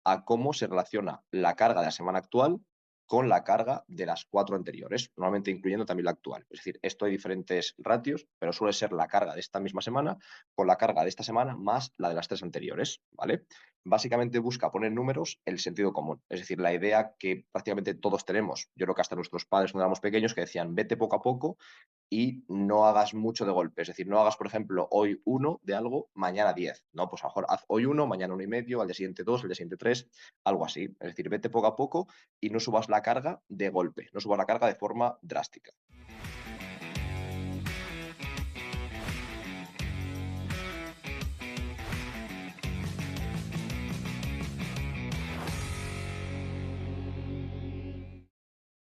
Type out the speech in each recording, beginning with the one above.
a cómo se relaciona la carga de la semana actual con la carga de las 4 anteriores, normalmente incluyendo también la actual. Es decir, esto hay diferentes ratios, pero suele ser la carga de esta misma semana con la carga de esta semana más la de las 3 anteriores, ¿vale? Básicamente busca poner números el sentido común, es decir, la idea que prácticamente todos tenemos, yo creo que hasta nuestros padres cuando éramos pequeños, que decían, vete poco a poco y no hagas mucho de golpe. Es decir, no hagas, por ejemplo, hoy uno de algo, mañana 10. No, pues a lo mejor haz hoy uno, mañana uno y medio, al día siguiente dos, al día siguiente tres, algo así. Es decir, vete poco a poco y no subas la carga de golpe, no subas la carga de forma drástica.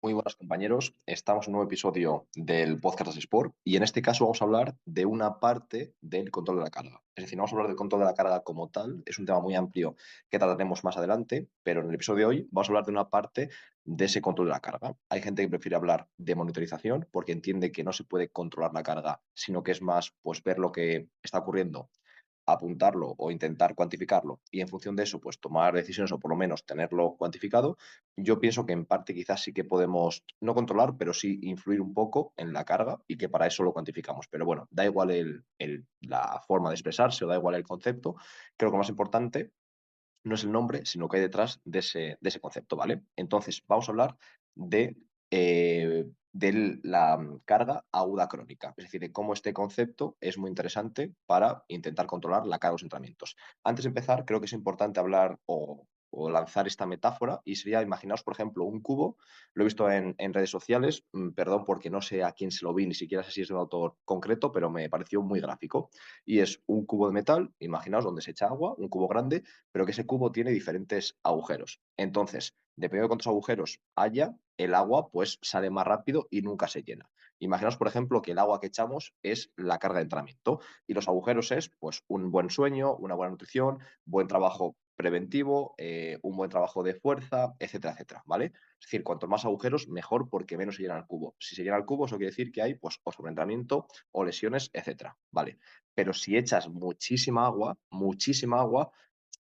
Muy buenas compañeros, estamos en un nuevo episodio del podcast de Sport y en este caso vamos a hablar de una parte del control de la carga. Es decir, no vamos a hablar del control de la carga como tal, es un tema muy amplio que trataremos más adelante, pero en el episodio de hoy vamos a hablar de una parte de ese control de la carga. Hay gente que prefiere hablar de monitorización porque entiende que no se puede controlar la carga, sino que es más pues ver lo que está ocurriendo, apuntarlo o intentar cuantificarlo y en función de eso, pues tomar decisiones o por lo menos tenerlo cuantificado. Yo pienso que en parte quizás sí que podemos no controlar, pero sí influir un poco en la carga y que para eso lo cuantificamos. Pero bueno, da igual la forma de expresarse o da igual el concepto. Creo que lo más importante no es el nombre, sino que hay detrás de ese concepto, ¿vale? Entonces, vamos a hablar de la carga aguda crónica, es decir, de cómo este concepto es muy interesante para intentar controlar la carga de los entrenamientos. Antes de empezar, creo que es importante hablar o lanzar esta metáfora y sería, imaginaos, por ejemplo, un cubo, lo he visto en redes sociales, perdón porque no sé a quién se lo vi, ni siquiera sé si es de un autor concreto, pero me pareció muy gráfico. Y es un cubo de metal, imaginaos, donde se echa agua, un cubo grande, pero que ese cubo tiene diferentes agujeros. Entonces, dependiendo de cuántos agujeros haya, el agua pues sale más rápido y nunca se llena. Imaginaos, por ejemplo, que el agua que echamos es la carga de entrenamiento y los agujeros es pues un buen sueño, una buena nutrición, buen trabajo preventivo, un buen trabajo de fuerza, etcétera, etcétera, ¿vale? Es decir, cuanto más agujeros, mejor porque menos se llena el cubo. Si se llena el cubo, eso quiere decir que hay pues o sobreentrenamiento o lesiones, etcétera, ¿vale? Pero si echas muchísima agua,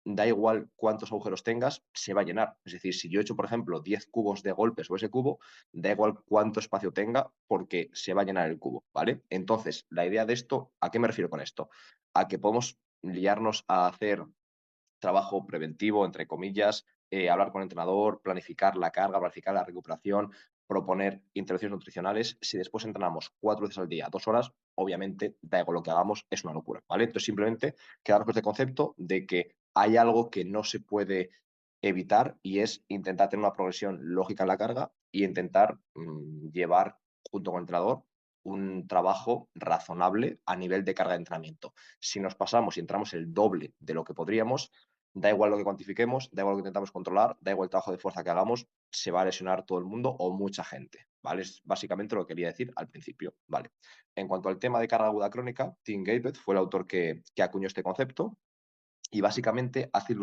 da igual cuántos agujeros tengas, se va a llenar. Es decir, si yo echo, por ejemplo, 10 cubos de golpes o ese cubo, da igual cuánto espacio tenga porque se va a llenar el cubo, ¿vale? Entonces, la idea de esto, ¿a qué me refiero con esto? A que podemos liarnos a hacer trabajo preventivo, entre comillas, hablar con el entrenador, planificar la carga, planificar la recuperación, proponer intervenciones nutricionales. Si después entrenamos 4 veces al día, 2 horas, obviamente, da igual lo que hagamos, es una locura, ¿vale? Entonces, simplemente quedarnos con este concepto de que hay algo que no se puede evitar y es intentar tener una progresión lógica en la carga y intentar llevar junto con el entrenador un trabajo razonable a nivel de carga de entrenamiento. Si nos pasamos y entramos el doble de lo que podríamos, da igual lo que cuantifiquemos, da igual lo que intentamos controlar, da igual el trabajo de fuerza que hagamos, se va a lesionar todo el mundo o mucha gente, ¿vale? Es básicamente lo que quería decir al principio, ¿vale? En cuanto al tema de carga aguda crónica, Tim Gabet fue el autor que acuñó este concepto y básicamente hace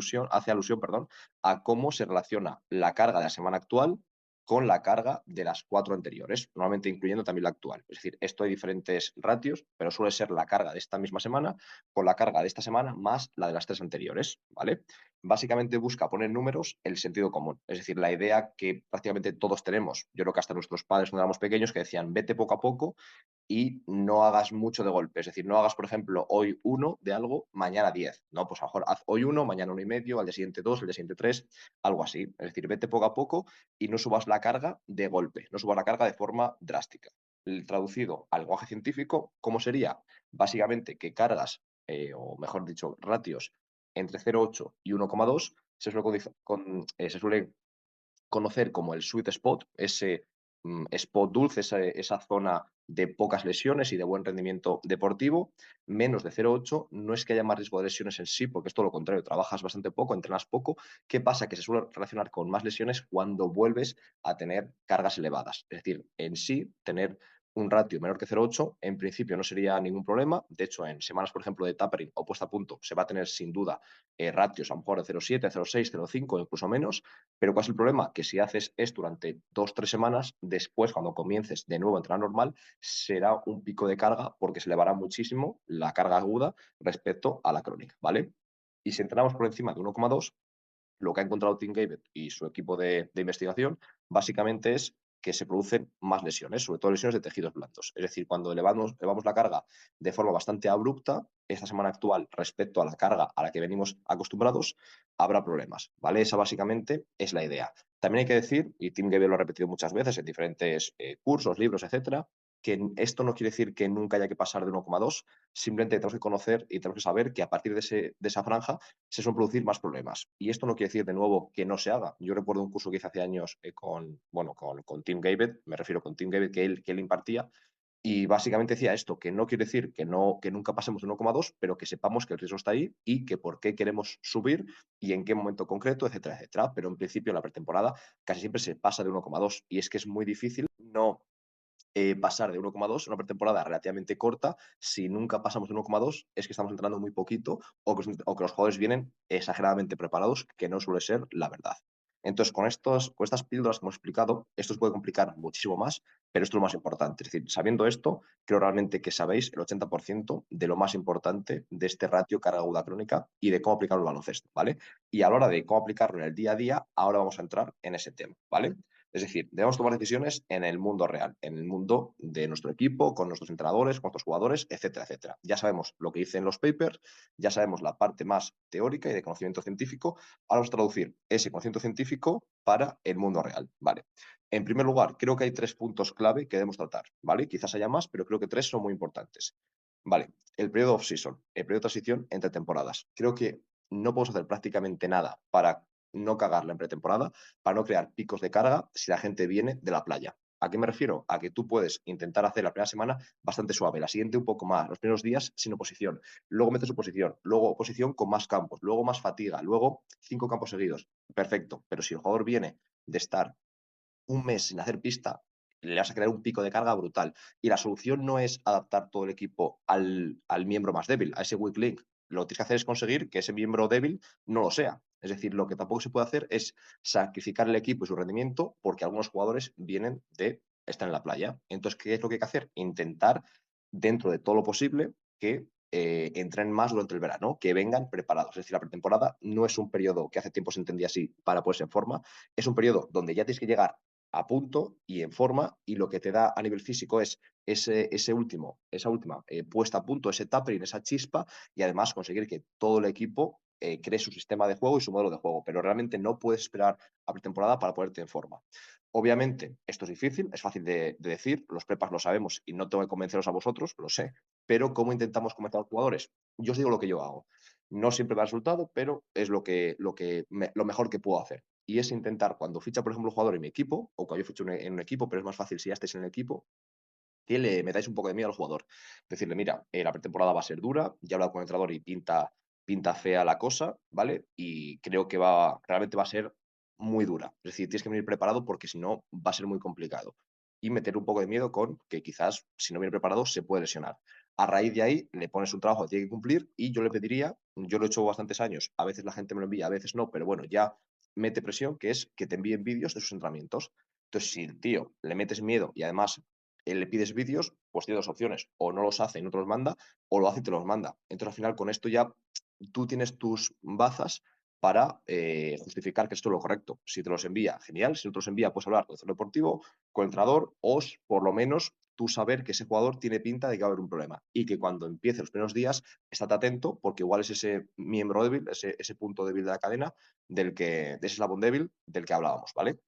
alusión, perdón, a cómo se relaciona la carga de la semana actual con la carga de las 4 anteriores, normalmente incluyendo también la actual. Es decir, esto hay diferentes ratios, pero suele ser la carga de esta misma semana con la carga de esta semana más la de las 3 anteriores, ¿vale? Básicamente busca poner números el sentido común, es decir, la idea que prácticamente todos tenemos, yo creo que hasta nuestros padres cuando éramos pequeños, que decían, vete poco a poco y no hagas mucho de golpe. Es decir, no hagas, por ejemplo, hoy uno de algo, mañana 10. No, pues a lo mejor haz hoy uno, mañana uno y medio, al día siguiente dos, al día siguiente tres, algo así. Es decir, vete poco a poco y no subas la carga de golpe, no subas la carga de forma drástica. Traducido al lenguaje científico, ¿cómo sería? Básicamente que cargas, o mejor dicho, ratios entre 0,8 y 1,2 se suele conocer como el sweet spot, ese spot dulce, esa zona de pocas lesiones y de buen rendimiento deportivo, menos de 0,8, no es que haya más riesgo de lesiones en sí, porque es todo lo contrario, trabajas bastante poco, entrenas poco. ¿Qué pasa? Que se suele relacionar con más lesiones cuando vuelves a tener cargas elevadas. Es decir, en sí, tener un ratio menor que 0,8 en principio no sería ningún problema. De hecho, en semanas, por ejemplo, de tapering o puesta a punto, se va a tener sin duda ratios a lo mejor de 0,7, 0,6, 0,5, incluso menos. Pero ¿cuál es el problema? Que si haces esto durante 2 o 3 semanas, después, cuando comiences de nuevo a entrenar normal, será un pico de carga porque se elevará muchísimo la carga aguda respecto a la crónica, ¿vale? Y si entrenamos por encima de 1,2, lo que ha encontrado Tim Gabbett y su equipo de investigación básicamente es que se producen más lesiones, sobre todo lesiones de tejidos blandos. Es decir, cuando elevamos la carga de forma bastante abrupta, esta semana actual, respecto a la carga a la que venimos acostumbrados, habrá problemas, ¿vale? Esa básicamente es la idea. También hay que decir, y Tim Gabbett lo ha repetido muchas veces en diferentes cursos, libros, etcétera, que esto no quiere decir que nunca haya que pasar de 1,2, simplemente tenemos que conocer y tenemos que saber que a partir de esa franja se suelen producir más problemas. Y esto no quiere decir, de nuevo, que no se haga. Yo recuerdo un curso que hice hace años con Tim Gabbett, me refiero con Tim Gabbett, que él impartía, y básicamente decía esto, que no quiere decir que, no, que nunca pasemos de 1,2, pero que sepamos que el riesgo está ahí y que por qué queremos subir y en qué momento concreto, etcétera, etcétera. Pero en principio en la pretemporada casi siempre se pasa de 1,2 y es que es muy difícil no pasar de 1,2 a una pretemporada relativamente corta. Si nunca pasamos de 1,2 es que estamos entrenando muy poquito o que los jugadores vienen exageradamente preparados, que no suele ser la verdad. Entonces, con estas píldoras que hemos explicado, esto se puede complicar muchísimo más, pero esto es lo más importante. Es decir, sabiendo esto, creo realmente que sabéis el 80% de lo más importante de este ratio carga aguda crónica y de cómo aplicarlo al baloncesto, ¿vale? Y a la hora de cómo aplicarlo en el día a día, ahora vamos a entrar en ese tema, ¿vale? Es decir, debemos tomar decisiones en el mundo real, en el mundo de nuestro equipo, con nuestros entrenadores, con nuestros jugadores, etcétera, etcétera. Ya sabemos lo que dicen los papers, ya sabemos la parte más teórica y de conocimiento científico. Ahora vamos a traducir ese conocimiento científico para el mundo real, ¿vale? En primer lugar, creo que hay 3 puntos clave que debemos tratar, ¿vale? Quizás haya más, pero creo que 3 son muy importantes. Vale, el periodo off-season, el periodo de transición entre temporadas. Creo que no podemos hacer prácticamente nada para no cagarla en pretemporada, para no crear picos de carga si la gente viene de la playa. ¿A qué me refiero? A que tú puedes intentar hacer la primera semana bastante suave, la siguiente un poco más, los primeros días sin oposición, luego metes oposición, luego oposición con más campos, luego más fatiga, luego 5 campos seguidos. Perfecto, pero si el jugador viene de estar un mes sin hacer pista, le vas a crear un pico de carga brutal. Y la solución no es adaptar todo el equipo al miembro más débil, a ese weak link. Lo que tienes que hacer es conseguir que ese miembro débil no lo sea. Es decir, lo que tampoco se puede hacer es sacrificar el equipo y su rendimiento porque algunos jugadores vienen de estar en la playa. Entonces, ¿qué es lo que hay que hacer? Intentar, dentro de todo lo posible, que entren más durante el verano, que vengan preparados. Es decir, la pretemporada no es un periodo que hace tiempo se entendía así para ponerse en forma, es un periodo donde ya tienes que llegar a punto y en forma, y lo que te da a nivel físico es esa última puesta a punto, ese tapering, esa chispa, y además conseguir que todo el equipo cree su sistema de juego y su modelo de juego, pero realmente no puedes esperar a pretemporada para ponerte en forma. Obviamente, esto es difícil, es fácil de decir, los prepas lo sabemos y no tengo que convenceros a vosotros, lo sé, pero ¿cómo intentamos convencer a los jugadores? Yo os digo lo que yo hago. No siempre da resultado, pero es lo mejor que puedo hacer. Y es intentar, cuando ficha, por ejemplo, un jugador en mi equipo, o cuando yo ficho en un equipo, pero es más fácil si ya estáis en el equipo, que le metáis un poco de miedo al jugador. Decirle, mira, la pretemporada va a ser dura, ya he hablado con el entrenador y pinta fea la cosa, ¿vale? Y creo que realmente va a ser muy dura. Es decir, tienes que venir preparado porque si no va a ser muy complicado. Y meter un poco de miedo con que quizás si no viene preparado se puede lesionar. A raíz de ahí le pones un trabajo que tiene que cumplir y yo le pediría, yo lo he hecho bastantes años, a veces la gente me lo envía, a veces no, pero bueno, ya mete presión, que es que te envíen vídeos de sus entrenamientos. Entonces, si el tío le metes miedo y además le pides vídeos, pues tiene 2 opciones. O no los hace y no te los manda, o lo hace y te los manda. Entonces, al final, con esto ya tú tienes tus bazas para justificar que esto es lo correcto. Si te los envía, genial. Si no te los envía, puedes hablar con el centro deportivo, con el entrenador, o por lo menos tú saber que ese jugador tiene pinta de que va a haber un problema. Y que cuando empiece los primeros días, estate atento, porque igual es ese miembro débil, ese punto débil de la cadena, de ese eslabón débil del que hablábamos, ¿vale?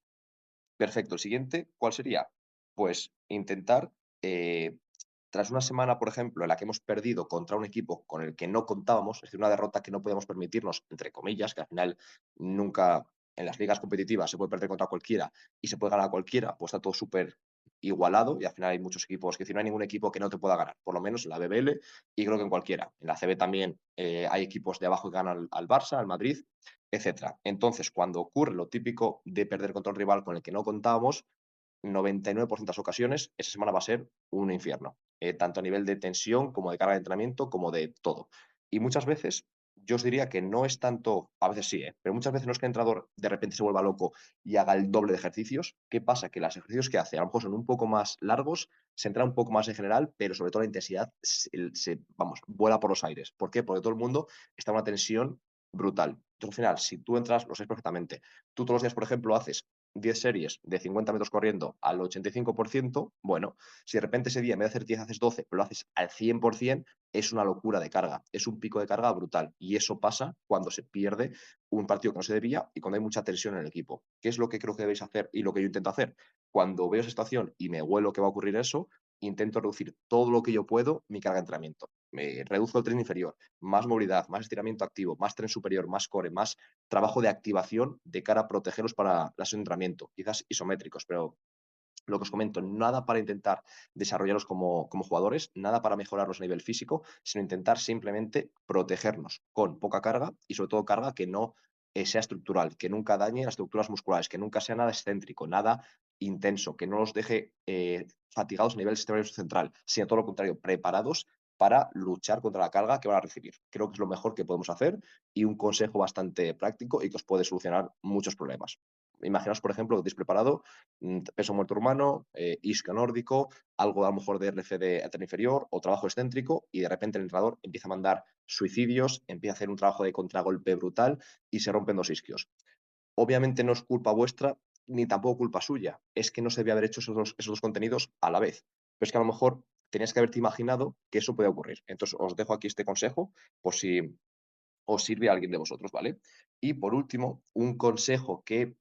Perfecto. El siguiente, ¿cuál sería? Pues intentar, eh, tras una semana, por ejemplo, en la que hemos perdido contra un equipo con el que no contábamos, es decir, una derrota que no podemos permitirnos, entre comillas, que al final nunca en las ligas competitivas se puede perder contra cualquiera y se puede ganar a cualquiera, pues está todo súper igualado y al final hay muchos equipos, que decir, no hay ningún equipo que no te pueda ganar, por lo menos en la BBL y creo que en cualquiera. En la CB también hay equipos de abajo que ganan al Barça, al Madrid, etcétera. Entonces, cuando ocurre lo típico de perder contra un rival con el que no contábamos, 99% de las ocasiones, esa semana va a ser un infierno, tanto a nivel de tensión como de carga de entrenamiento, como de todo. Y muchas veces, yo os diría que no es tanto, a veces sí, pero muchas veces no es que el entrenador de repente se vuelva loco y haga el doble de ejercicios. ¿Qué pasa? Que los ejercicios que hace a lo mejor son un poco más largos, se entra un poco más en general, pero sobre todo la intensidad vamos, vuela por los aires. ¿Por qué? Porque todo el mundo está en una tensión brutal. Entonces, al final, si tú entras, lo sabes perfectamente. Tú todos los días, por ejemplo, haces 10 series de 50 metros corriendo al 85%, bueno, si de repente ese día en vez de hacer 10 haces 12, pero lo haces al 100%, es una locura de carga, es un pico de carga brutal. Y eso pasa cuando se pierde un partido que no se debía y cuando hay mucha tensión en el equipo. ¿Qué es lo que creo que debéis hacer y lo que yo intento hacer? Cuando veo esa situación y me huelo que va a ocurrir eso, intento reducir todo lo que yo puedo mi carga de entrenamiento. Me reduzco el tren inferior, más movilidad, más estiramiento activo, más tren superior, más core, más trabajo de activación de cara a protegerlos para las entrenamiento, quizás isométricos, pero lo que os comento, nada para intentar desarrollarlos como jugadores, nada para mejorarlos a nivel físico, sino intentar simplemente protegernos con poca carga y sobre todo carga que no sea estructural, que nunca dañe las estructuras musculares, que nunca sea nada excéntrico, nada intenso, que no los deje fatigados a nivel sistema nervioso central, sino todo lo contrario, preparados para luchar contra la carga que van a recibir. Creo que es lo mejor que podemos hacer y un consejo bastante práctico y que os puede solucionar muchos problemas. Imaginaos, por ejemplo, que tenéis preparado peso muerto humano, isquio nórdico, algo a lo mejor de RCD tren inferior o trabajo excéntrico y de repente el entrenador empieza a mandar suicidios, empieza a hacer un trabajo de contragolpe brutal y se rompen dos isquios. Obviamente no es culpa vuestra ni tampoco culpa suya, es que no se debe haber hecho esos dos contenidos a la vez. Pero es que a lo mejor tenías que haberte imaginado que eso puede ocurrir. Entonces os dejo aquí este consejo por si os sirve a alguien de vosotros, ¿vale? Y por último, un consejo que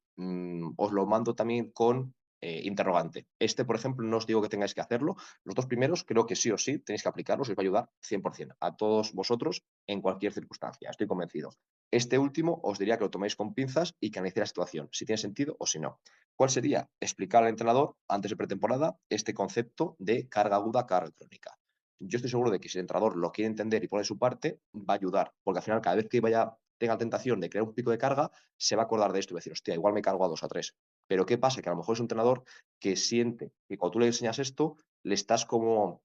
os lo mando también con interrogante. Este, por ejemplo, no os digo que tengáis que hacerlo. Los dos primeros creo que sí o sí tenéis que aplicarlos y os va a ayudar 100% a todos vosotros en cualquier circunstancia. Estoy convencido. Este último os diría que lo toméis con pinzas y que analicéis la situación, si tiene sentido o si no. ¿Cuál sería? Explicar al entrenador antes de pretemporada este concepto de carga aguda, carga crónica. Yo estoy seguro de que si el entrenador lo quiere entender y pone su parte, va a ayudar, porque al final cada vez que tenga la tentación de crear un pico de carga, se va a acordar de esto y va a decir, hostia, igual me cargo a 2 a 3. Pero ¿qué pasa? Que a lo mejor es un entrenador que siente que cuando tú le enseñas esto, le estás como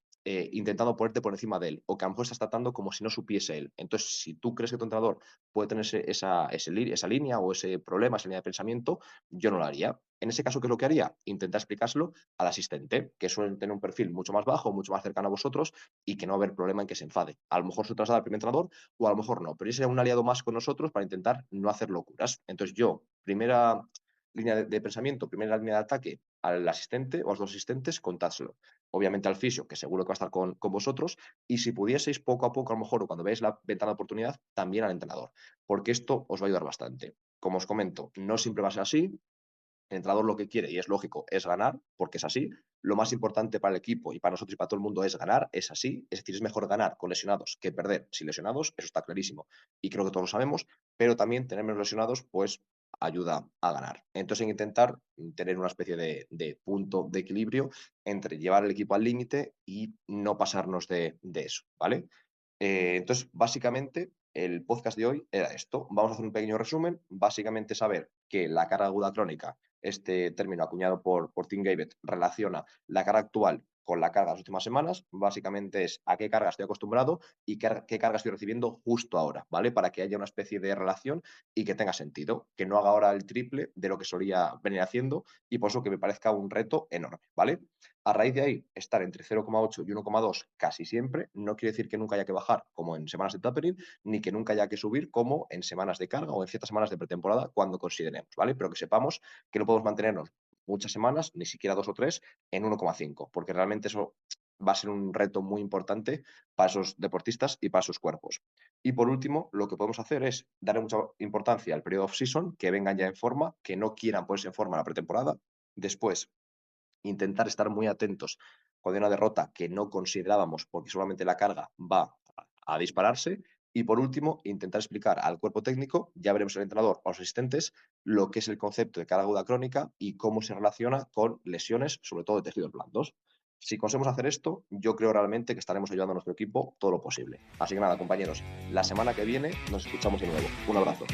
intentando ponerte por encima de él, o que a lo mejor estás tratando como si no supiese él. Entonces, si tú crees que tu entrenador puede tener esa línea o ese problema, esa línea de pensamiento, yo no lo haría. En ese caso, ¿qué es lo que haría? Intentar explicárselo al asistente, que suelen tener un perfil mucho más bajo, mucho más cercano a vosotros y que no va a haber problema en que se enfade. A lo mejor se traslada al primer entrenador o a lo mejor no, pero ese será un aliado más con nosotros para intentar no hacer locuras. Entonces yo, primera línea de pensamiento, primera línea de ataque al asistente o a los dos asistentes, contádselo. Obviamente al fisio, que seguro que va a estar con vosotros, y si pudieseis poco a poco, a lo mejor, o cuando veáis la ventana de oportunidad, también al entrenador, porque esto os va a ayudar bastante. Como os comento, no siempre va a ser así, el entrenador lo que quiere, y es lógico, es ganar, porque es así. Lo más importante para el equipo y para nosotros y para todo el mundo es ganar, es así. Es decir, es mejor ganar con lesionados que perder sin lesionados, eso está clarísimo. Y creo que todos lo sabemos, pero también tener menos lesionados, pues ayuda a ganar. Entonces, hay que intentar tener una especie de punto de equilibrio entre llevar el equipo al límite y no pasarnos de eso, ¿vale? Entonces, básicamente, el podcast de hoy era esto. Vamos a hacer un pequeño resumen. Básicamente, saber que la carga aguda crónica, este término acuñado por Tim Gabbett, relaciona la carga actual con la carga de las últimas semanas. Básicamente es a qué carga estoy acostumbrado y qué carga estoy recibiendo justo ahora, ¿vale? Para que haya una especie de relación y que tenga sentido, que no haga ahora el triple de lo que solía venir haciendo y por eso que me parezca un reto enorme, ¿vale? A raíz de ahí, estar entre 0,8 y 1,2 casi siempre no quiere decir que nunca haya que bajar, como en semanas de tapering, ni que nunca haya que subir, como en semanas de carga o en ciertas semanas de pretemporada, cuando consideremos, ¿vale? Pero que sepamos que no podemos mantenernos muchas semanas, ni siquiera 2 o 3, en 1,5, porque realmente eso va a ser un reto muy importante para esos deportistas y para sus cuerpos. Y por último, lo que podemos hacer es darle mucha importancia al periodo off-season, que vengan ya en forma, que no quieran ponerse en forma en la pretemporada. Después, intentar estar muy atentos cuando hay una derrota que no considerábamos porque solamente la carga va a dispararse. Y por último, intentar explicar al cuerpo técnico, ya veremos el entrenador o los asistentes, lo que es el concepto de carga aguda crónica y cómo se relaciona con lesiones, sobre todo de tejidos blandos. Si conseguimos hacer esto, yo creo realmente que estaremos ayudando a nuestro equipo todo lo posible. Así que nada, compañeros, la semana que viene nos escuchamos de nuevo. Un abrazo.